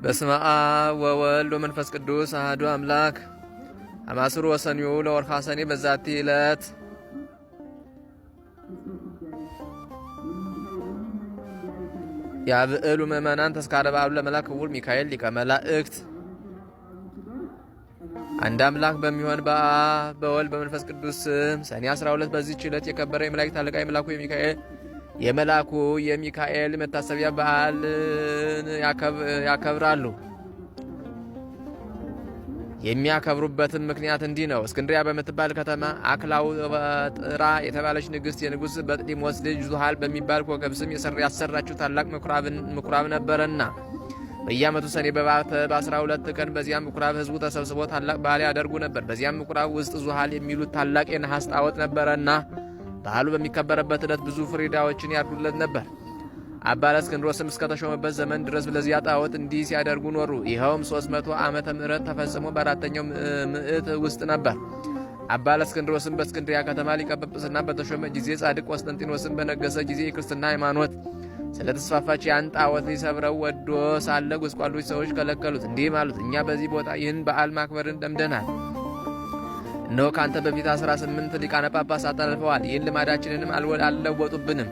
በስመ አብ ወወልድ ወመንፈስ ቅዱስ አሐዱ አምላክ። አማስሩ ወሰኒዩ ለወርኃ ሰኔ በዛቲ ዕለት ያብዕሉ ምእመናን ተስካረ በዓሉ ለመልአክ ክቡር ሚካኤል ሊቀ መላእክት። አንድ አምላክ በሚሆን በአብ በወልድ በመንፈስ ቅዱስ ስም ሰኔ 12 በዚህች ዕለት የከበረ የመላእክት አለቃ የመልአኩ የሚካኤል መታሰቢያ በዓልን ያከብራሉ። የሚያከብሩበትም ምክንያት እንዲህ ነው። እስክንድሪያ በምትባል ከተማ አክላውጥራ የተባለች ንግሥት የንጉሥ በጥሊሞስ ልጅ ዙሃል በሚባል ኮከብ ስም ያሰራችው ታላቅ ምኩራብ ነበረና በየዓመቱ ሰኔ በ12 ቀን በዚያም ምኩራብ ሕዝቡ ተሰብስቦ ታላቅ በዓል ያደርጉ ነበር። በዚያም ምኩራብ ውስጥ ዙሃል የሚሉት ታላቅ የነሐስ ጣዖት ነበረና በዓሉ በሚከበረበት ዕለት ብዙ ፍሪዳዎችን ያርዱለት ነበር። አባ እለእስክንድሮስም እስከተሾመበት ዘመን ድረስ ለዚያ ጣዖት እንዲህ ሲያደርጉ ኖሩ። ይኸውም 300 ዓመተ ምህረት ተፈጽሞ በአራተኛው ምዕት ውስጥ ነበር። አባ እለእስክንድሮስም በእስክንድሪያ ከተማ ሊቀ ጵጵስና በተሾመ ጊዜ ጻድቅ ቆስጠንጢኖስም በነገሰ ጊዜ የክርስትና ሃይማኖት ስለተስፋፋች ያን ጣዖት ሊሰብረው ወዶ ሳለ ጎስቋሎች ሰዎች ከለከሉት። እንዲህም አሉት፣ እኛ በዚህ ቦታ ይህን በዓል ማክበርን ለምደናል። እነሆ ካንተ በፊት 18 ሊቃነ ጳጳሳት አልፈዋል። ይህን ልማዳችንንም አልለወጡብንም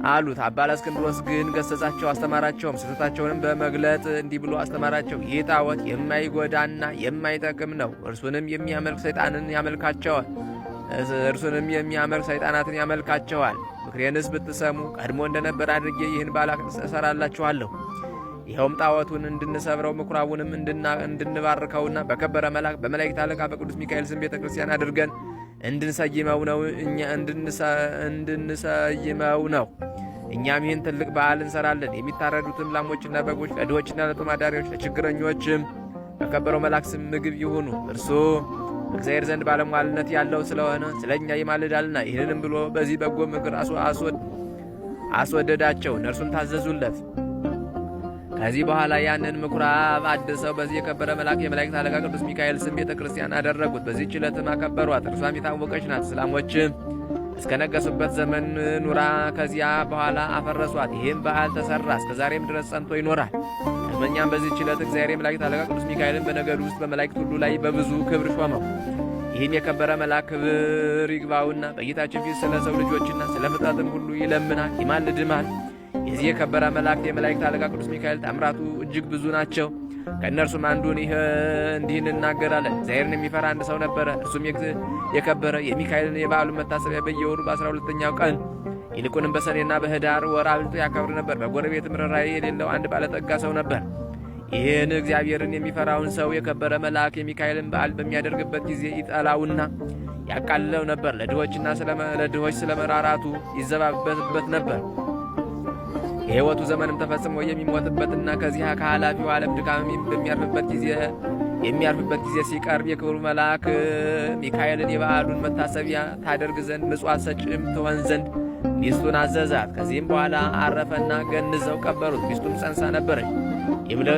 አሉት። አባ እለእስክንድሮስ ግን ገሰጻቸው፣ አስተማራቸውም። ስህተታቸውንም በመግለጥ እንዲህ ብሎ አስተማራቸው። ይህ ጣዖት የማይጎዳና የማይጠቅም ነው። እርሱንም የሚያመልክ ሰይጣናትን ያመልካቸዋል። ምክሬንስ ብትሰሙ ቀድሞ እንደነበር አድርጌ ይህን በዓል እሰራላችኋለሁ። ይኸውም ጣዖቱን እንድንሰብረው ምኩራቡንም እንድንባርከውና በከበረ መልአክ በመላእክት አለቃ በቅዱስ ሚካኤል ስም ቤተ ክርስቲያን አድርገን እንድንሰይመው ነው። እኛም ይህን ትልቅ በዓል እንሰራለን። የሚታረዱትም ላሞችና በጎች ለድሆችና ለጦም አዳሪዎች ለችግረኞችም በከበረው መልአክ ስም ምግብ ይሁኑ። እርሱ እግዚአብሔር ዘንድ ባለሟልነት ያለው ስለሆነ ስለ እኛ ይማልዳልና። ይህንንም ብሎ በዚህ በጎ ምክር አስወደዳቸው። እነርሱም ታዘዙለት። ከዚህ በኋላ ያንን ምኩራብ አድሰው በዚህ የከበረ መልአክ የመላእክት አለቃ ቅዱስ ሚካኤል ስም ቤተ ክርስቲያን አደረጉት። በዚህች ዕለትም አከበሯት። እርሷም የታወቀች ናት። እስላሞችም እስከነገሱበት ዘመን ኑራ ከዚያ በኋላ አፈረሷት። ይህም በዓል ተሰራ፣ እስከ ዛሬም ድረስ ጸንቶ ይኖራል። ዳግመኛም በዚህች ዕለት እግዚአብሔር የመላእክት አለቃ ቅዱስ ሚካኤልን በነገዱ ውስጥ በመላእክት ሁሉ ላይ በብዙ ክብር ሾመው። ይህም የከበረ መልአክ ክብር ይግባውና በጌታችን ፊት ስለ ሰው ልጆችና ስለ ፍጥረትን ሁሉ ይለምናል ይማልድማል። የዚህ የከበረ መልአክ የመላእክት አለቃ ቅዱስ ሚካኤል ታምራቱ እጅግ ብዙ ናቸው። ከእነርሱም አንዱን እንዲህ እንናገራለን። እግዚአብሔርን የሚፈራ አንድ ሰው ነበረ። እርሱም የከበረ የሚካኤልን የበዓሉን መታሰቢያ በየወሩ በ12ኛው ቀን ይልቁንም በሰኔና በህዳር ወር አብልጦ ያከብር ነበር። በጎረቤትም ርኅራኄ የሌለው አንድ ባለጠጋ ሰው ነበር። ይህን እግዚአብሔርን የሚፈራውን ሰው የከበረ መልአክ የሚካኤልን በዓል በሚያደርግበት ጊዜ ይጠላውና ያቃልለው ነበር። ለድሆች ስለ መራራቱ ይዘባበትበት ነበር። የሕይወቱ ዘመንም ተፈጽሞ የሚሞትበትና ከዚህ ከኃላፊው ዓለም ድካም የሚያርፍበት ጊዜ ሲቀርብ የክብሩ መልአክ ሚካኤልን የበዓሉን መታሰቢያ ታደርግ ዘንድ ምጽዋት ሰጭም ትሆን ዘንድ ሚስቱን አዘዛት። ከዚህም በኋላ አረፈና ገንዘው ቀበሩት። ሚስቱም ጸንሳ ነበረች።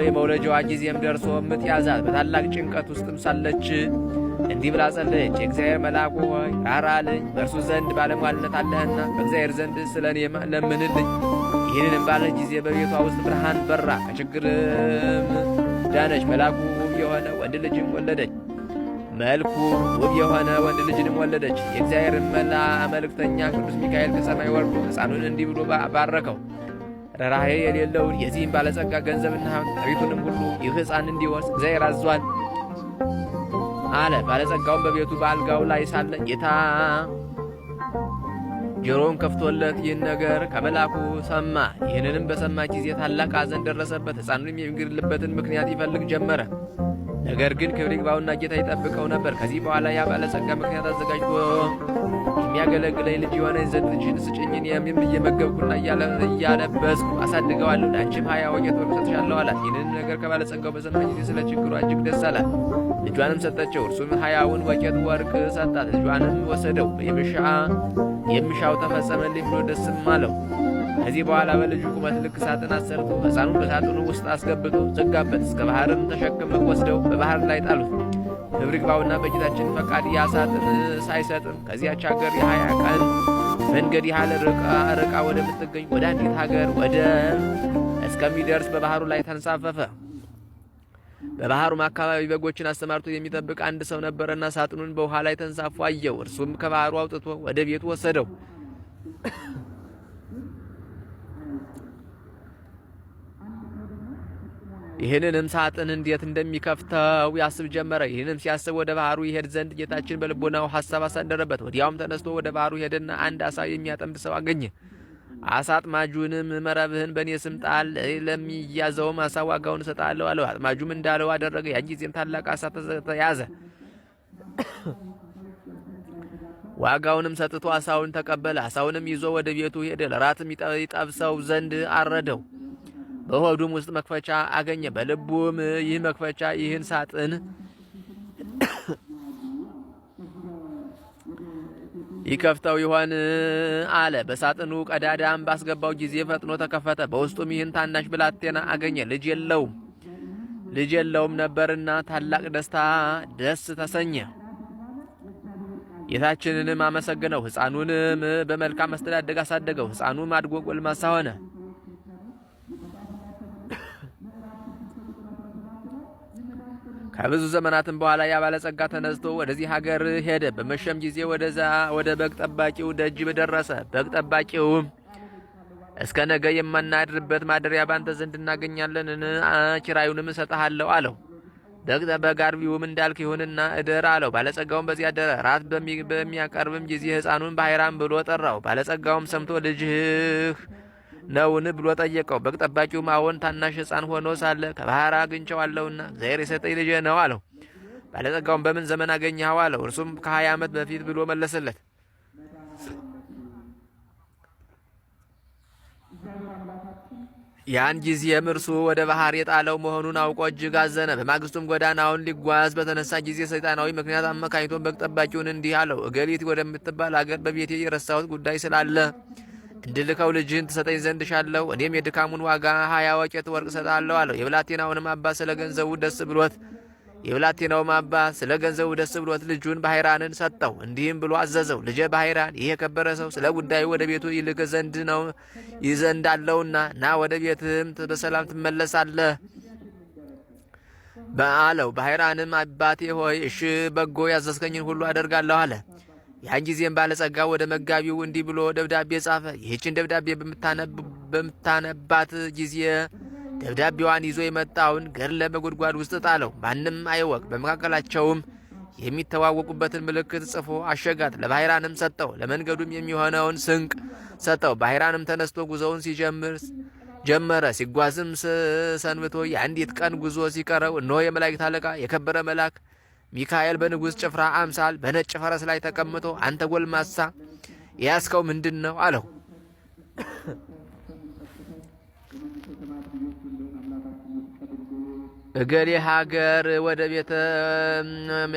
የመውለጃዋ ጊዜም ደርሶ ምጥ ያዛት። በታላቅ ጭንቀት ውስጥም ሳለች እንዲህ ብላ ጸለየች። የእግዚአብሔር መልአክ ሆይ ራራልኝ፣ በእርሱ ዘንድ ባለሟልነት አለህና በእግዚአብሔር ዘንድ ስለ እኔ ለምንልኝ። ይህንንም ባለች ጊዜ በቤቷ ውስጥ ብርሃን በራ፣ ከችግርም ዳነች። መልኩ ውብ የሆነ ወንድ ልጅንም ወለደች። የእግዚአብሔር መልእክተኛ ቅዱስ ሚካኤል ከሰማይ ወርዶ ሕፃኑን እንዲህ ብሎ ባረከው። ርኅራኄ የሌለውን የዚህም ባለጸጋ ገንዘብና ጥሪቱንም ሁሉ ይህ ሕፃን እንዲወርስ እግዚአብሔር አዟል አለ። ባለጸጋውን በቤቱ በአልጋው ላይ ሳለ ጌታ ጆሮውን ከፍቶለት ይህን ነገር ከመልአኩ ሰማ። ይህንንም በሰማ ጊዜ ታላቅ ሐዘን ደረሰበት። ሕፃኑንም የሚገድልበትን ምክንያት ይፈልግ ጀመረ። ነገር ግን ክብር ይግባውና ጌታ ይጠብቀው ነበር። ከዚህ በኋላ ያ ባለጸጋ ምክንያት አዘጋጅቶ የሚያገለግለኝ ልጅ የሆነኝ ዘንድ ልጅሽን ስጭኝን እየመገብኩና እያለበስኩ አሳድገዋለሁ፣ ለአንቺም 20 ወቄት ወርቅ እሰጥሻለሁ አላት። ይህንን ነገር ከባለጸጋው በሰማ ጊዜ ስለ ችግሯ እጅግ ደስ አላት። ልጇንም ሰጠችው። እርሱም 20ውን ወቄት ወርቅ ሰጣት። ልጇንም ወሰደው። የሚሻው ተፈጸመልኝ ብሎ ደስም አለው። ከዚህ በኋላ በልጁ ቁመት ልክ ሳጥን አሰርቶ ሕፃኑን በሳጥኑ ውስጥ አስገብቶ ዘጋበት። እስከ ባህርም ተሸክመው ወስደው በባህር ላይ ጣሉት። ክብር ይግባውና በጌታችን ፈቃድ ያ ሳጥን ሳይሰጥም ከዚያች ሀገር የ20 ቀን መንገድ ያህል ርቃ ወደምትገኝ ወደ አንዲት ሀገር ወደ እስከ እስከሚደርስ በባህሩ ላይ ተንሳፈፈ። በባህሩም አካባቢ በጎችን አሰማርቶ የሚጠብቅ አንድ ሰው ነበረና ሳጥኑን በውሃ ላይ ተንሳፎ አየው። እርሱም ከባህሩ አውጥቶ ወደ ቤቱ ወሰደው። ይህንንም ሳጥን እንዴት እንደሚከፍተው ያስብ ጀመረ። ይህንም ሲያስብ ወደ ባህሩ ይሄድ ዘንድ ጌታችን በልቦናው ሐሳብ አሳደረበት። ወዲያውም ተነስቶ ወደ ባህሩ ሄደና አንድ አሳ የሚያጠምድ ሰው አገኘ። አሳ አጥማጁንም መረብህን በእኔ ስም ጣል፣ ለሚያዘውም አሳ ዋጋውን እሰጣለሁ አለው። አጥማጁም እንዳለው አደረገ። ያን ጊዜም ታላቅ አሳ ተያዘ። ዋጋውንም ሰጥቶ አሳውን ተቀበለ። አሳውንም ይዞ ወደ ቤቱ ሄደ። ለራትም ይጠብሰው ዘንድ አረደው። በሆዱም ውስጥ መክፈቻ አገኘ። በልቡም ይህ መክፈቻ ይህን ሳጥን ይከፍተው ይሆን አለ። በሳጥኑ ቀዳዳም ባስገባው ጊዜ ፈጥኖ ተከፈተ። በውስጡም ይህን ታናሽ ብላቴና አገኘ። ልጅ የለውም ነበርና ታላቅ ደስ ተሰኘ። ጌታችንንም አመሰግነው። ሕፃኑንም በመልካም አስተዳደግ አሳደገው። ሕፃኑም አድጎ ጎልማሳ ሆነ። ከብዙ ዘመናትም በኋላ ያ ባለጸጋ ተነስቶ ወደዚህ ሀገር ሄደ። በመሸም ጊዜ ወደ በግ ጠባቂው ደጅ ደረሰ። በግ ጠባቂውም እስከ ነገ የማናድርበት ማደሪያ ባንተ ዘንድ እናገኛለንን? ኪራዩንም እሰጥሃለሁ አለው። በግ አርቢውም እንዳልክ ይሁንና እደር አለው። ባለጸጋውም በዚያ አደረ። ራት በሚያቀርብም ጊዜ ሕፃኑን ባሕራን ብሎ ጠራው። ባለጸጋውም ሰምቶ ልጅህ ነውን ብሎ ጠየቀው። በግ ጠባቂውም አዎን፣ ታናሽ ሕፃን ሆኖ ሳለ ከባሕር አግኝቼዋለሁና እግዚአብሔር የሰጠኝ ልጄ ነው አለው። ባለጸጋውም በምን ዘመን አገኘኸው አለው። እርሱም ከ20 ዓመት በፊት ብሎ መለሰለት። ያን ጊዜም እርሱ ወደ ባህር የጣለው መሆኑን አውቆ እጅግ አዘነ። በማግስቱም ጎዳናውን ሊጓዝ በተነሳ ጊዜ ሰይጣናዊ ምክንያት አመካኝቶን በግ ጠባቂውን እንዲህ አለው፣ እገሊት ወደምትባል አገር በቤቴ የረሳሁት ጉዳይ ስላለ እንድልከው ልጅህን ትሰጠኝ ዘንድ ሻለሁ። እኔም የድካሙን ዋጋ 20 ወቄት ወርቅ እሰጥሃለሁ አለው። የብላቴናውም አባት ስለ ገንዘቡ ደስ ብሎት ልጁን ባሕራንን ሰጠው። እንዲህም ብሎ አዘዘው፣ ልጄ ባሕራን፣ ይህ የከበረ ሰው ስለ ጉዳዩ ወደ ቤቱ ይልክ ዘንድ ነው ይዘንዳለውና ና ወደ ቤትህም በሰላም ትመለሳለህ አለው። ባሕራንም አባቴ ሆይ እሺ፣ በጎ ያዘዝከኝን ሁሉ አደርጋለሁ አለ። ያን ጊዜም ባለጸጋ ወደ መጋቢው እንዲህ ብሎ ደብዳቤ ጻፈ። ይህችን ደብዳቤ በምታነባት ጊዜ ደብዳቤዋን ይዞ የመጣውን ገድለ በጉድጓድ ውስጥ ጣለው፣ ማንም አይወቅ። በመካከላቸውም የሚተዋወቁበትን ምልክት ጽፎ አሸጋት። ለባሕራንም ሰጠው፣ ለመንገዱም የሚሆነውን ስንቅ ሰጠው። ባሕራንም ተነስቶ ጉዞውን ጀመረ። ሲጓዝም ሰንብቶ የአንዲት ቀን ጉዞ ሲቀረው እነሆ የመላእክት አለቃ የከበረ መልአክ ሚካኤል በንጉሥ ጭፍራ አምሳል በነጭ ፈረስ ላይ ተቀምጦ አንተ ጎልማሳ የያዝከው ምንድን ነው አለው። እገሌ ሀገር ወደ ቤተ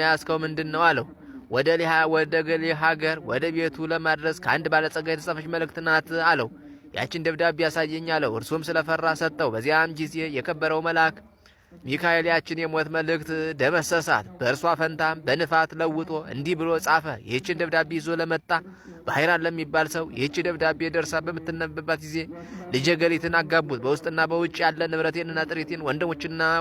ያዝከው ምንድን ነው አለው። ወደ ገሌ ሀገር ወደ ቤቱ ለማድረስ ከአንድ ባለጸጋ የተጻፈች መልእክት ናት አለው። ያችን ደብዳቤ ያሳየኝ አለው። እርሱም ስለፈራ ሰጠው። በዚያም ጊዜ የከበረው መልአክ ሚካኤል ያችን የሞት መልእክት ደመሰሳት። በእርሷ ፈንታም በንፋት ለውጦ እንዲህ ብሎ ጻፈ። ይህችን ደብዳቤ ይዞ ለመጣ ባሕራን ለሚባል ሰው ይህች ደብዳቤ ደርሳ በምትነበብባት ጊዜ ልጄ ገሊትን አጋቡት። በውስጥና በውጭ ያለ ንብረቴንና ጥሪቴን፣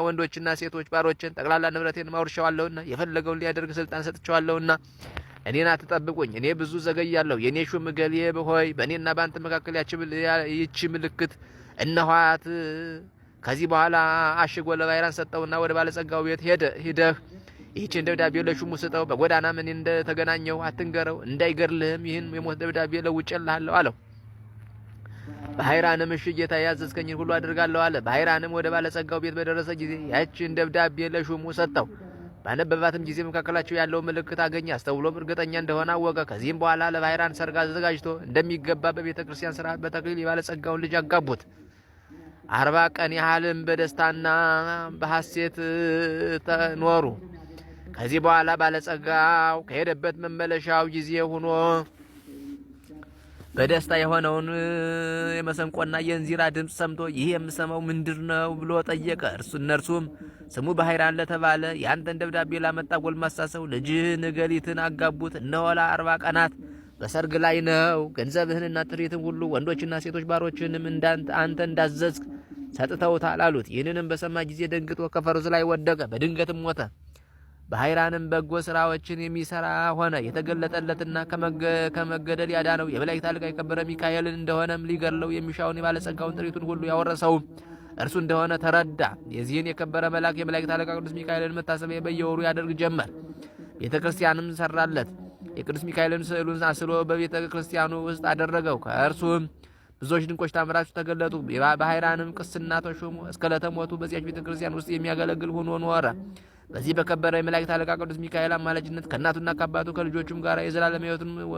ወንዶችና ሴቶች ባሮችን፣ ጠቅላላ ንብረቴን ማውርሻዋለሁና የፈለገውን ሊያደርግ ስልጣን ሰጥቼዋለሁና እኔን አትጠብቁኝ። እኔ ብዙ ዘገያለሁ። የእኔ ሹም እገሌ ሆይ በእኔና በአንተ መካከል ይህች ምልክት እነኋት። ከዚህ በኋላ አሽጎ ለባሕራን ሰጠውና ወደ ባለጸጋው ቤት ሂደህ ይህችን ደብዳቤ ለሹሙ ስጠው። በጎዳናም እኔ እንደተገናኘው አትንገረው፣ እንዳይገድልህም ይህን የሞት ደብዳቤ ለውጬልሃለሁ አለው። ባሕራንም እሺ ጌታ ያዘዝከኝን ሁሉ አድርጋለሁ አለ። ባሕራንም ወደ ባለጸጋው ቤት በደረሰ ጊዜ ያችን ደብዳቤ ለሹሙ ሰጠው። ባነበባትም ጊዜ መካከላቸው ያለው ምልክት አገኘ። አስተውሎም እርግጠኛ እንደሆነ አወቀ። ከዚህም በኋላ ለባሕራን ሰርግ አዘጋጅቶ እንደሚገባ በቤተ ክርስቲያን ሥርዓት በተክሊል የባለጸጋውን ልጅ አጋቡት። 40 ቀን ያህልም በደስታና በሐሴት ኖሩ። ከዚህ በኋላ ባለጸጋው ከሄደበት መመለሻው ጊዜ ሆኖ በደስታ የሆነውን የመሰንቆና የእንዚራ ድምፅ ሰምቶ ይህ የምሰማው ምንድር ነው ብሎ ጠየቀ። እነርሱም ስሙ ባሕራን ለተባለ ያንተን ደብዳቤ ላመጣ ጎልማሳ ሰው ልጅህን ገሊትን አጋቡት። እነሆ ለ40 ቀናት በሰርግ ላይ ነው። ገንዘብህንና ጥሪትን ሁሉ ወንዶችና ሴቶች ባሮችንም አንተ እንዳዘዝክ ሰጥተውታል አሉት። ይህንንም በሰማ ጊዜ ደንግጦ ከፈረሱ ላይ ወደቀ፣ በድንገትም ሞተ። በኃይራንም በጎ ስራዎችን የሚሰራ ሆነ። የተገለጠለትና ከመገደል ያዳነው የመላእክት አለቃ የከበረ ሚካኤልን እንደሆነም ሊገድለው የሚሻውን የባለጸጋውን ጥሪቱን ሁሉ ያወረሰው እርሱ እንደሆነ ተረዳ። የዚህን የከበረ መልአክ የመላእክት አለቃ ቅዱስ ሚካኤልን መታሰቢያ በየወሩ ያደርግ ጀመር። ቤተ ክርስቲያንም ሰራለት። የቅዱስ ሚካኤልን ስዕሉን አስሎ በቤተ ክርስቲያኑ ውስጥ አደረገው። ከእርሱም ብዙዎች ድንቆች ታምራችሁ ተገለጡ። በኃይራንም ቅስና ተሾሙ። እስከ ዕለተ ሞቱ በዚያች ቤተ ክርስቲያን ውስጥ የሚያገለግል ሆኖ ኖረ። በዚህ በከበረ የመላእክት አለቃ ቅዱስ ሚካኤል አማላጅነት ከእናቱና ከአባቱ ከልጆቹም ጋር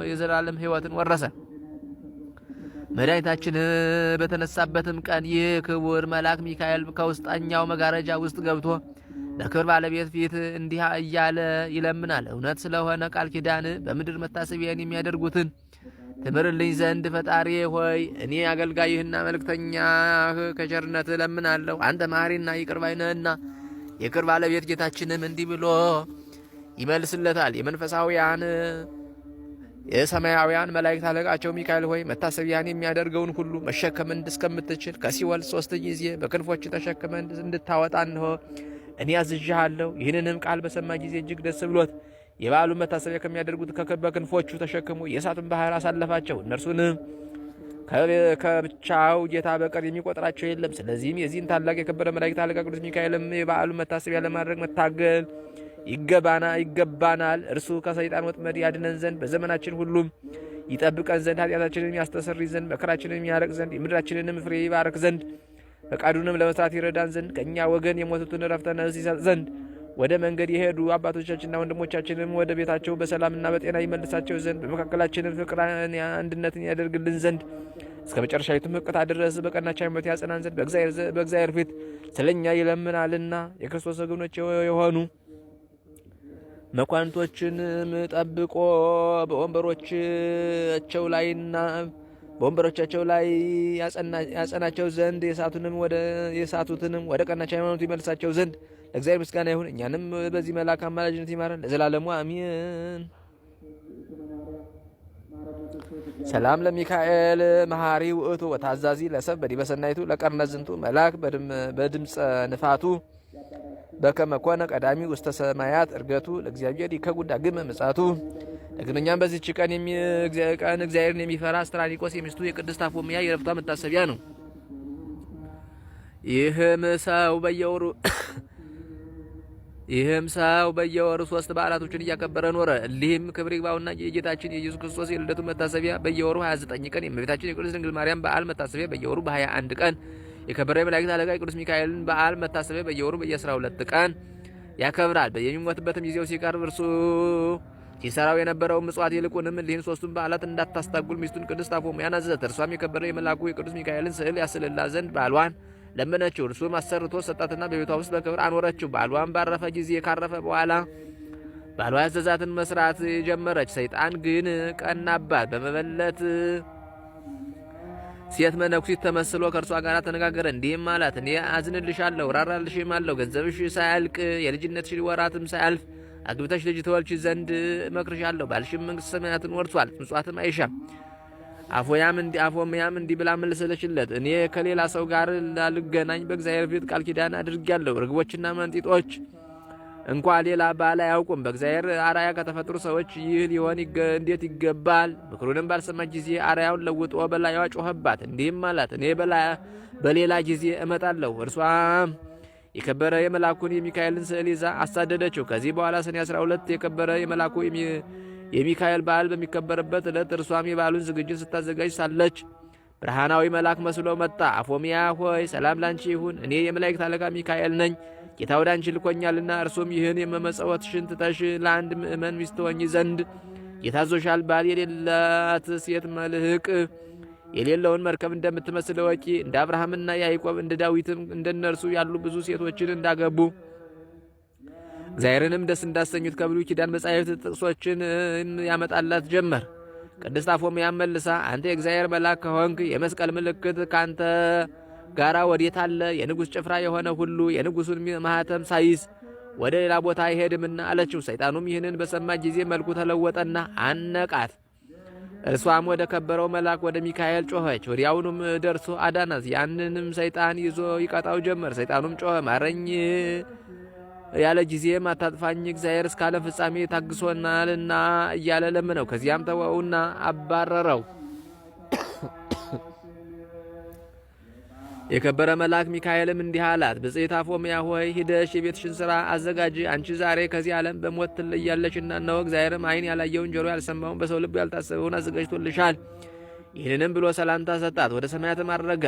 የዘላለም ሕይወትን ወረሰ። መድኃኒታችን በተነሳበትም ቀን ይህ ክቡር መልአክ ሚካኤል ከውስጠኛው መጋረጃ ውስጥ ገብቶ በክብር ባለቤት ፊት እንዲህ እያለ ይለምናል። እውነት ስለሆነ ቃል ኪዳን በምድር መታሰቢያን የሚያደርጉትን ትምርልኝ ዘንድ ፈጣሪ ሆይ እኔ አገልጋይህና መልእክተኛህ ከቸርነት እለምናለሁ። አንተ መሐሪና ይቅር ባይ ነህና። የክብር ባለቤት ጌታችንም እንዲህ ብሎ ይመልስለታል። የመንፈሳውያን የሰማያውያን መላእክት አለቃቸው ሚካኤል ሆይ መታሰቢያን የሚያደርገውን ሁሉ መሸከም እስከምትችል ከሲኦል 3 ጊዜ በክንፎች ተሸክመን እንድታወጣ እንሆ እኔ አዝዣለሁ። ይህንንም ቃል በሰማ ጊዜ እጅግ ደስ ብሎት የበዓሉን መታሰቢያ ከሚያደርጉት በክንፎቹ ተሸክሞ የእሳቱን ባህር አሳለፋቸው። እነርሱንም ከብቻው ጌታ በቀር የሚቆጥራቸው የለም። ስለዚህም የዚህን ታላቅ የከበረ መላእክት አለቃ ቅዱስ ሚካኤልም የበዓሉን መታሰቢያ ለማድረግ መታገል ይገባናል። እርሱ ከሰይጣን ወጥመድ ያድነን ዘንድ በዘመናችን ሁሉም ይጠብቀን ዘንድ ኃጢአታችንን ያስተሰርይ ዘንድ መከራችንን ያረቅ ዘንድ የምድራችንንም ፍሬ ይባረክ ዘንድ ፈቃዱንም ለመስራት ይረዳን ዘንድ ከእኛ ወገን የሞቱትን ዕረፍተ ነፍስ ይሰጥ ዘንድ ወደ መንገድ የሄዱ አባቶቻችንና ወንድሞቻችንም ወደ ቤታቸው በሰላምና በጤና ይመልሳቸው ዘንድ በመካከላችንም ፍቅር አንድነትን ያደርግልን ዘንድ እስከ መጨረሻዊቱ ሕቅታ ድረስ በቀናች ሃይማኖት ያጸናን ዘንድ በእግዚአብሔር ፊት ስለኛ ይለምናልና የክርስቶስ ወገኖች የሆኑ መኳንቶችንም ጠብቆ በወንበሮቻቸው ላይ ያጸናቸው ዘንድ የሳቱትንም ወደ ቀናች ሃይማኖት ይመልሳቸው ዘንድ ለእግዚአብሔር ምስጋና ይሁን። እኛንም በዚህ መልአክ አማላጅነት ይማረን ለዘላለሙ አሜን። ሰላም ለሚካኤል መሐሪ ውእቱ ወታዛዚ ለሰብ በዲበ ሰናይቱ ለቀርነ ዝንቱ መልአክ በድምፀ ንፋቱ በከመ ኮነ ቀዳሚ ውስተ ሰማያት እርገቱ ለእግዚአብሔር ይከጉድ ዳግመ ምጽአቱ። ዳግመኛም በዚህች ቀን እግዚአብሔርን የሚፈራ አስትራኒቆስ የሚስቱ የቅድስት አፎምያ የዕረፍቷ መታሰቢያ ነው። ይህም ሰው በየወሩ 3 በዓላቶችን እያከበረ ኖረ። እሊህም ክብር ይግባውና የጌታችን የኢየሱስ ክርስቶስ የልደቱ መታሰቢያ በየወሩ 29 ቀን፣ የእመቤታችን የቅድስት ድንግል ማርያም በዓል መታሰቢያ በየወሩ በ21 ቀን፣ የከበረ የመላእክት አለቃ የቅዱስ ሚካኤልን በዓል መታሰቢያ በየወሩ በየ12 ቀን ያከብራል። የሚሞትበትም ጊዜው ሲቀርብ እርሱ ሲሰራው የነበረው ምጽዋት ይልቁንም እሊህን 3ቱን በዓላት እንዳታስታጉል ሚስቱን ቅድስት አፎምያን አዘዘት። እርሷም የከበረ የመልአኩ የቅዱስ ሚካኤልን ስዕል ያስልላት ዘንድ ባሏን ለመነችው። እርሱም አሰርቶ ሰጣትና በቤቷ ውስጥ በክብር አኖረችው። ባሏን ካረፈ በኋላ ባሏ ያዘዛትን መስራት ጀመረች። ሰይጣን ግን ቀናባት። በመበለት ሴት መነኩሲት ተመስሎ ከእርሷ ጋር ተነጋገረ። እንዲህም አላት፣ እኔ አዝንልሻለሁ፣ ራራልሽም አለው። ገንዘብሽ ሳያልቅ የልጅነትሽ ወራትም ሳያልፍ አግብተሽ ልጅ ተወልጂ ዘንድ እመክርሻለሁ። ባልሽም መንግሥተ ሰማያትን ወርሷል፣ ምጽዋትም አይሻም። አፎምያም እንዲህ ብላ መለሰለችለት፣ እኔ ከሌላ ሰው ጋር ላልገናኝ በእግዚአብሔር ፊት ቃል ኪዳን አድርጌያለሁ። ርግቦችና መንጢጦች እንኳ ሌላ ባል አያውቁም። በእግዚአብሔር አርአያ ከተፈጠሩ ሰዎች ይህ ሊሆን እንዴት ይገባል? ምክሩንም ባልሰማች ጊዜ አርአያውን ለውጦ በላይዋ ጮኸባት። እንዲህም አላት፣ እኔ በሌላ ጊዜ እመጣለሁ። እርሷም የከበረ የመልአኩን የሚካኤልን ስዕል ይዛ አሳደደችው። ከዚህ በኋላ ሰኔ 12 የከበረ የመልአኩ የሚካኤል በዓል በሚከበርበት ዕለት እርሷም የበዓሉን ዝግጅት ስታዘጋጅ ሳለች ብርሃናዊ መልአክ መስሎ መጣ። አፎምያ ሆይ ሰላም ላንቺ ይሁን፣ እኔ የመላእክት አለቃ ሚካኤል ነኝ። ጌታ ወደ አንቺ ልኮኛልና እርሱም ይህን የመመጸወትሽን ትተሽ ለአንድ ምእመን ሚስት ትሆኚ ዘንድ የታዞሻል። ባል የሌላት ሴት መልህቅ የሌለውን መርከብ እንደምትመስል እወቂ። እንደ አብርሃምና ያዕቆብ እንደ ዳዊትም እንደነርሱ ያሉ ብዙ ሴቶችን እንዳገቡ እግዚአብሔርንም ደስ እንዳሰኙት ከብሉይ ኪዳን መጻሕፍት ጥቅሶችን ያመጣላት ጀመር። ቅድስት አፎምያም መልሳ አንተ የእግዚአብሔር መልአክ ከሆንክ የመስቀል ምልክት ካንተ ጋራ ወዴት አለ? የንጉሥ ጭፍራ የሆነ ሁሉ የንጉሡን ማኅተም ሳይዝ ወደ ሌላ ቦታ አይሄድምና አለችው። ሰይጣኑም ይህንን በሰማ ጊዜ መልኩ ተለወጠና አነቃት። እርሷም ወደ ከበረው መልአክ ወደ ሚካኤል ጮኸች። ወዲያውኑም ደርሶ አዳናት። ያንንም ሰይጣን ይዞ ይቀጣው ጀመር። ሰይጣኑም ጮኸ፣ ማረኝ ያለ ጊዜም አታጥፋኝ፣ እግዚአብሔር እስከ ዓለም ፍጻሜ ታግሶናልና እያለ ለምነው። ከዚያም ተወውና አባረረው። የከበረ መልአክ ሚካኤልም እንዲህ አላት፣ ብጽዕት አፎምያ ሆይ ሂደሽ የቤትሽን ሥራ አዘጋጂ። አንቺ ዛሬ ከዚህ ዓለም በሞት ትለያለሽና፣ እነሆ እግዚአብሔርም ዓይን ያላየውን ጆሮ ያልሰማውን በሰው ልብ ያልታሰበውን አዘጋጅቶልሻል። ይህንንም ብሎ ሰላምታ ሰጣት። ወደ ሰማያትም አረገ።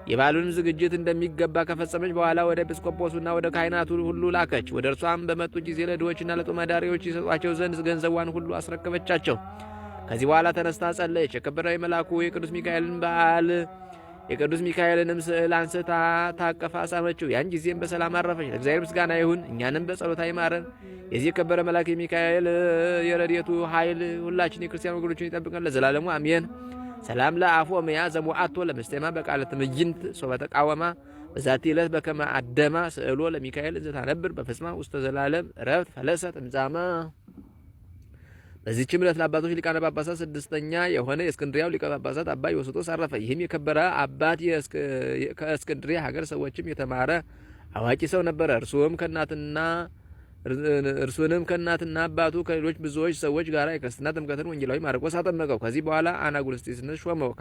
የበዓሉንም ዝግጅት እንደሚገባ ከፈጸመች በኋላ ወደ ኤጲስቆጶሱና ወደ ካህናቱ ሁሉ ላከች። ወደ እርሷም በመጡ ጊዜ ለድሆችና ለጦም አዳሪዎች ይሰጧቸው ዘንድ ገንዘቧን ሁሉ አስረከበቻቸው። ከዚህ በኋላ ተነስታ ጸለየች። የከበረ መልአኩ የቅዱስ ሚካኤልን በዓል የቅዱስ ሚካኤልንም ስዕል አንስታ ታቀፋ ሳመችው። ያን ጊዜም በሰላም አረፈች። ለእግዚአብሔር ምስጋና ይሁን፣ እኛንም በጸሎታ ይማረን። የዚህ የከበረ መልአክ የሚካኤል የረድኤቱ ኃይል ሁላችን የክርስቲያን ወገኖችን ይጠብቀን ለዘላለሙ አሜን። ሰላም ለአፎምያ ዘሞአቶ ለምስቴማ በቃለ ትምይንት ሶበ ተቃወማ በዛቲ ዕለት በከመ አደማ ስዕሎ ለሚካኤል እንዘ ታነብር በፍጽማ ውስተ ዘላለም ዕረፍት ፈለሰት እምዛማ። በዚህችም ዕለት ለአባቶች ሊቃነ ጳጳሳት ስድስተኛ የሆነ የእስክንድሪያው ሊቀ ጳጳሳት አባ ዮስጦስ አረፈ። ይህም የከበረ አባት ከእስክንድሪያ ሀገር ሰዎችም የተማረ አዋቂ ሰው ነበረ። እርሱንም ከእናትና አባቱ ከሌሎች ብዙዎች ሰዎች ጋር የክርስትና ጥምቀትን ወንጌላዊ ማርቆስ አጠመቀው። ከዚህ በኋላ አናጉንስጢስነት ሾመው።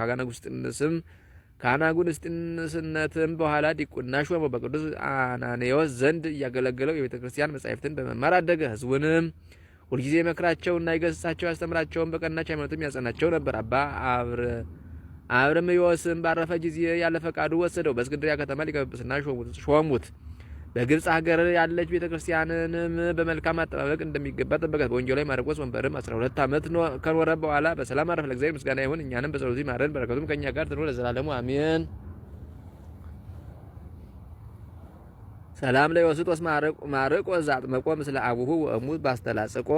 ከአናጉንስጢስነትም በኋላ ዲቁና ሾመው። በቅዱስ አናኔዎስ ዘንድ እያገለገለው የቤተ ክርስቲያን መጻሕፍትን በመማር አደገ። ሕዝቡንም ሁልጊዜ መክራቸውና ይገሥጻቸው ያስተምራቸውን በቀናች ሃይማኖትም ያጸናቸው ነበር። አባ አብርምዮስም ባረፈ ጊዜ ያለ ፈቃዱ ወሰደው። በእስክንድርያ ከተማ ሊቀ ጵጵስና ሾሙት። በግብፅ ሀገር ያለች ቤተ ክርስቲያንንም በመልካም አጠባበቅ እንደሚገባ ጠበቃት። በወንጌላዊ ማርቆስ ወንበርም 12 ዓመት ከኖረ በኋላ በሰላም አረፈ። ለእግዚአብሔር ምስጋና ይሁን፣ እኛንም በጸሎቱ ይማረን፣ በረከቱም ከእኛ ጋር ትኑር ለዘላለሙ አሜን። ሰላም ለዮስጦስ ማርቆስ ዛጥመቆ ምስለ አቡሁ ወእሙ ባስተላጽቆ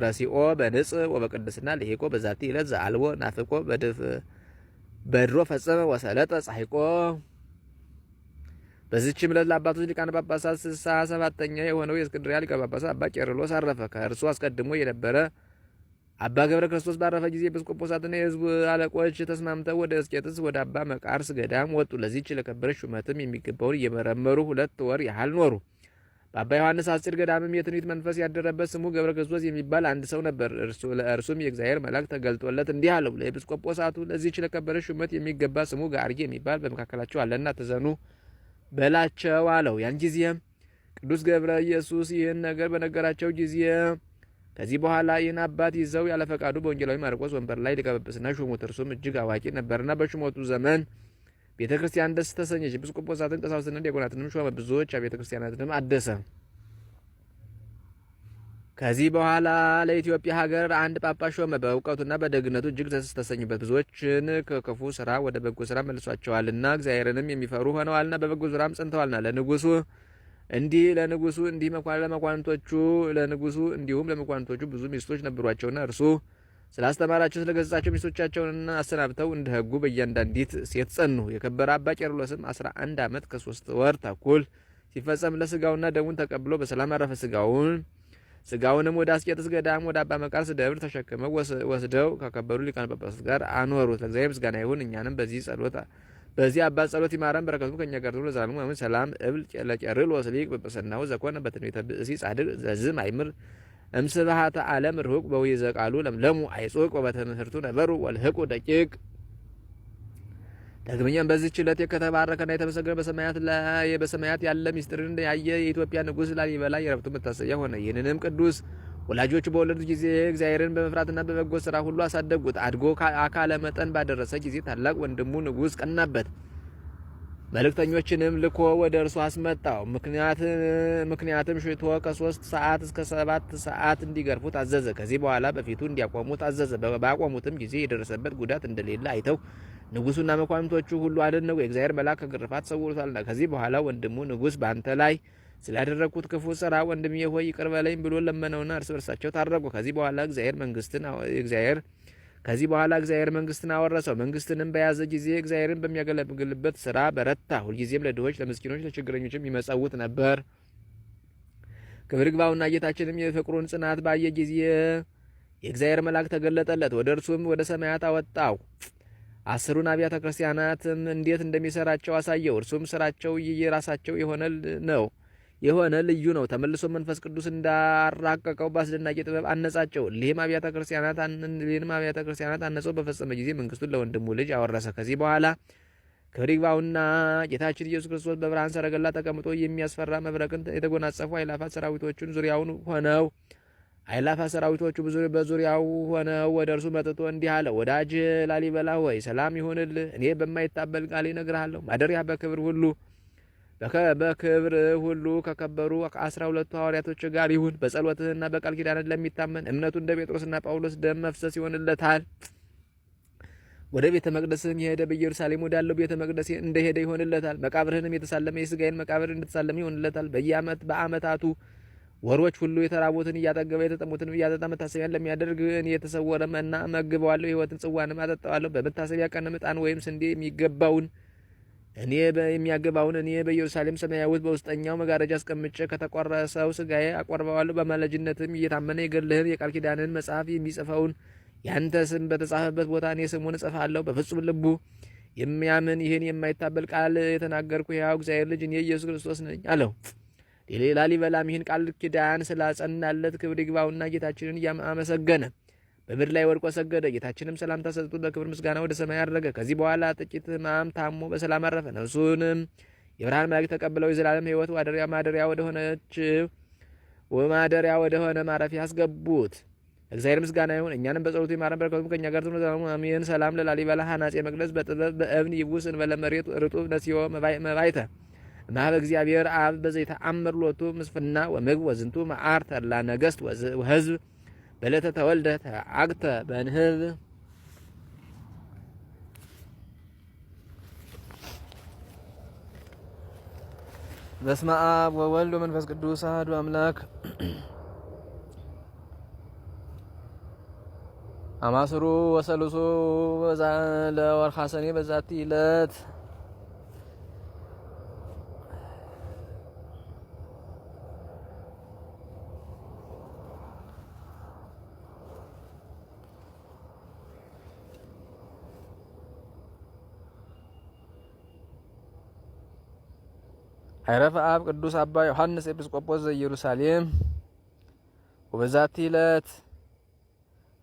ረሲኦ በንጽ ወበቅድስና ለሄቆ በዛቲ ዕለት ዘአልቦ ናፍቆ በድሮ ፈጸመ ወሰለጠ ጻሕቆ። በዚህችም ዕለት ለአባቶች ሊቃነ ጳጳሳት 67ኛ የሆነው የእስክንድርያ ሊቀ ጳጳሳት አባ ቄርሎስ አረፈ። ከእርሱ አስቀድሞ የነበረ አባ ገብረ ክርስቶስ ባረፈ ጊዜ ኤጲስቆጶሳትና የሕዝቡ አለቆች ተስማምተው ወደ እስቄጥስ ወደ አባ መቃርስ ገዳም ወጡ። ለዚህች ለከበረች ሹመትም የሚገባውን እየመረመሩ 2 ወር ያህል ኖሩ። በአባ ዮሐንስ አስጭር ገዳምም የትንቢት መንፈስ ያደረበት ስሙ ገብረ ክርስቶስ የሚባል አንድ ሰው ነበር። ለእርሱም የእግዚአብሔር መልአክ ተገልጦለት እንዲህ አለው፣ ለኤጲስቆጶሳቱ ለዚህች ለከበረች ሹመት የሚገባ ስሙ ጋርጌ የሚባል በመካከላቸው አለና ተዘኑ በላቸው አለው። ያን ጊዜም ቅዱስ ገብረ ኢየሱስ ይህን ነገር በነገራቸው ጊዜ ከዚህ በኋላ ይህን አባት ይዘው ያለ ፈቃዱ በወንጌላዊ ማርቆስ ወንበር ላይ ሊቀ ጵጵስና ሾሙት። እርሱም እጅግ አዋቂ ነበርና በሹመቱ ዘመን ቤተ ክርስቲያን ደስ ተሰኘች። ኤጲስቆጶሳትን፣ ቀሳውስትና ዲያቆናትንም ሾመ። ብዙዎች ቤተ ክርስቲያናትንም አደሰ። ከዚህ በኋላ ለኢትዮጵያ ሀገር አንድ ጳጳስ ሾመ። በእውቀቱና በደግነቱ እጅግ ደስ ተሰኙበት። ብዙዎችን ከክፉ ስራ ወደ በጎ ስራ መልሷቸዋልና እግዚአብሔርንም የሚፈሩ ሆነዋልና በበጎ ስራም ጸንተዋልና ለንጉሱ እንዲሁም ለመኳንንቶቹ ብዙ ሚስቶች ነበሯቸውና እርሱ ስላስተማራቸው ስለገጻቸው ሚስቶቻቸውንና አሰናብተው እንደ ሕጉ በእያንዳንዲት ሴት ጸኑ። የከበረ አባ ቄርሎስም 11 ዓመት ከ3 ወር ተኩል ሲፈጸም ለስጋውና ደሙን ተቀብሎ በሰላም አረፈ። ስጋውንም ወደ አስቄጥስ ገዳም ወደ አባ መቃርስ ደብር ተሸክመው ወስደው ከከበሩ ሊቃነ ጳጳሳት ጋር አኖሩት። ለእግዚአብሔር ምስጋና ይሁን፣ እኛንም በዚህ አባት ጸሎት ይማረን፣ በረከቱ ከእኛ ጋር ትኑር ለዘላለሙ አሜን። ሰላም እብል ለቄርሎስ ሊቅ ጵጵስናሁ ዘኮነ በትንቢተ ብእሲ ጻድቅ ዘዝም አይምር እምስብሐተ ዓለም ርሁቅ በውይዘ ቃሉ ለምለሙ አይጾቅ ወበትምህርቱ ነበሩ ወልህቁ ደቂቅ። ዳግመኛም በዚህች ዕለት የተባረከና የተመሰገነ በሰማያት ያለ ምስጢርን ያየ የኢትዮጵያ ንጉሥ ላሊበላ የዕረፍቱ መታሰቢያ ሆነ። ይህንንም ቅዱስ ወላጆቹ በወለዱት ጊዜ እግዚአብሔርን በመፍራትና በበጎ ስራ ሁሉ አሳደጉት። አድጎ አካለ መጠን ባደረሰ ጊዜ ታላቅ ወንድሙ ንጉሥ ቀናበት። መልእክተኞችንም ልኮ ወደ እርሱ አስመጣው። ምክንያትም ሽቶ ከ3 ሰዓት እስከ 7 ሰዓት እንዲገርፉት አዘዘ። ከዚህ በኋላ በፊቱ እንዲያቆሙት አዘዘ። ባቆሙትም ጊዜ የደረሰበት ጉዳት እንደሌለ አይተው ንጉሱና መኳንንቶቹ ሁሉ አደነቁ። የእግዚአብሔር መልአክ ከግርፋት ሰውሮታልና። ከዚህ በኋላ ወንድሙ ንጉሥ በአንተ ላይ ስላደረግኩት ክፉ ስራ ወንድሜ ሆይ ይቅር በለኝ ብሎ ለመነውና እርስ በርሳቸው ታረቁ። ከዚህ በኋላ እግዚአብሔር መንግስትን አወረሰው። መንግስትንም በያዘ ጊዜ እግዚአብሔርን በሚያገለግልበት ስራ በረታ። ሁልጊዜም ለድሆች፣ ለምስኪኖች፣ ለችግረኞችም ይመጸውት ነበር። ክብር ይግባውና ጌታችንም የፍቅሩን ጽናት ባየ ጊዜ የእግዚአብሔር መልአክ ተገለጠለት፣ ወደ እርሱም ወደ ሰማያት አወጣው። 10ሩን አብያተ ክርስቲያናትም እንዴት እንደሚሰራቸው አሳየው። እርሱም ስራቸው የራሳቸው የሆነ ልዩ ነው። ተመልሶ መንፈስ ቅዱስ እንዳራቀቀው በአስደናቂ ጥበብ አነጻቸው። እሊህም አብያተ ክርስቲያናት አነጸው በፈጸመ ጊዜ መንግስቱን ለወንድሙ ልጅ አወረሰ። ከዚህ በኋላ ክብር ይግባውና ጌታችን ኢየሱስ ክርስቶስ በብርሃን ሰረገላ ተቀምጦ የሚያስፈራ መብረቅን የተጎናጸፉ አእላፋት ሰራዊቶቹን በዙሪያው ሆነው ወደ እርሱ መጥቶ እንዲህ አለ። ወዳጅ ላሊበላ ሆይ ሰላም ይሁንልህ። እኔ በማይታበል ቃል እነግርሃለሁ። ማደሪያ በክብር ሁሉ ከከበሩ 12 ሐዋርያቶች ጋር ይሁን። በጸሎትህና በቃል ኪዳንህ ለሚታመን እምነቱ እንደ ጴጥሮስና ጳውሎስ ደም መፍሰስ ይሆንለታል። ወደ ቤተ መቅደስም የሄደ በኢየሩሳሌም ወዳለው ቤተ መቅደስ እንደሄደ ይሆንለታል። መቃብርህንም የተሳለመ የሥጋዬን መቃብር እንደተሳለመ ይሆንለታል። በዓመታቱ ወሮች ሁሉ የተራቡትን እያጠገበ የተጠሙትን እያጠጣ መታሰቢያን ለሚያደርግ እኔ የተሰወረ መና እመግበዋለሁ፣ የሕይወትን ጽዋንም አጠጣዋለሁ። በመታሰቢያ ቀንም ዕጣን ወይም ስንዴ የሚያገባውን እኔ በኢየሩሳሌም ሰማያዊት በውስጠኛው መጋረጃ አስቀምጬ ከተቆረሰው ሥጋዬ አቆርበዋለሁ። በአማላጅነትም እየታመነ የገድልህን የቃል ኪዳንህን መጽሐፍ የሚጽፈውን ያንተ ስም በተጻፈበት ቦታ እኔ ስሙን እጽፋለሁ። በፍጹም ልቡ የሚያምን ይህን የማይታበል ቃል የተናገርኩ ሕያው እግዚአብሔር ልጅ እኔ ኢየሱስ ክርስቶስ ነኝ አለው። ላሊበላም ይህን ቃል ኪዳን ስላጸናለት ክብር ይግባውና ጌታችንን አመሰገነ። በምድር ላይ ወድቆ ሰገደ። ጌታችንም ሰላምታ ሰጥቶት በክብር ምስጋና ወደ ሰማይ አረገ። ከዚህ በኋላ ጥቂት ሕማም ታሞ በሰላም አረፈ። ነፍሱንም የብርሃን መላእክት ተቀብለው የዘላለም ሕይወት ማደሪያ ወደሆነ ማረፊያ አስገቡት። እግዚአብሔር ምስጋና ይሁን። እኛንም በጸሎቱ ይማረን፣ በረከቱም ከእኛ ጋር ትኑር ለዘላለሙ አሜን። ሰላም ለላሊበላ ሐናፄ መቅደስ በጥበብ በእብን ይቡስ እንበለ መሬት ርጡብ ነሲዮ መባይተ እምኀበ እግዚአብሔር አብ በዘይተአምር ሎቱ ምስፍና ወምግብ ወዝንቱ መዓር ተድላ ነገሥት ወሕዝብ በዕለተ ተወልደ ተአግተ በንህብ። በስመ አብ ወወልድ ወመንፈስ ቅዱስ አሐዱ አምላክ። አማስሩ ወሰሉሱ ለወርኃ ሰኔ በዛቲ ዕለት አይረፈ አብ ቅዱስ አባ ዮሐንስ ኤጲስቆጶስ ዘኢየሩሳሌም። ወበዛቲ ዕለት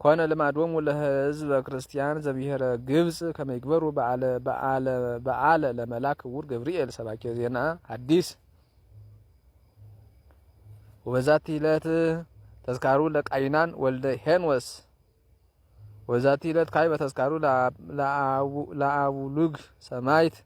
ኮነ ልማዶሙ ለሕዝበ ክርስቲያን ዘብሔረ ግብጽ ከመ ይግበሩ በዓለ ለመልአክ ክቡር ገብርኤል ሰባኬ ዜና ሐዲስ። ወበዛቲ ዕለት ተዝካሩ ለቃይናን ወልደ ሄኖስ። ወበዛቲ ዕለት ካዕበ ተዝካሩ ለአቡሉግ ሰማዕት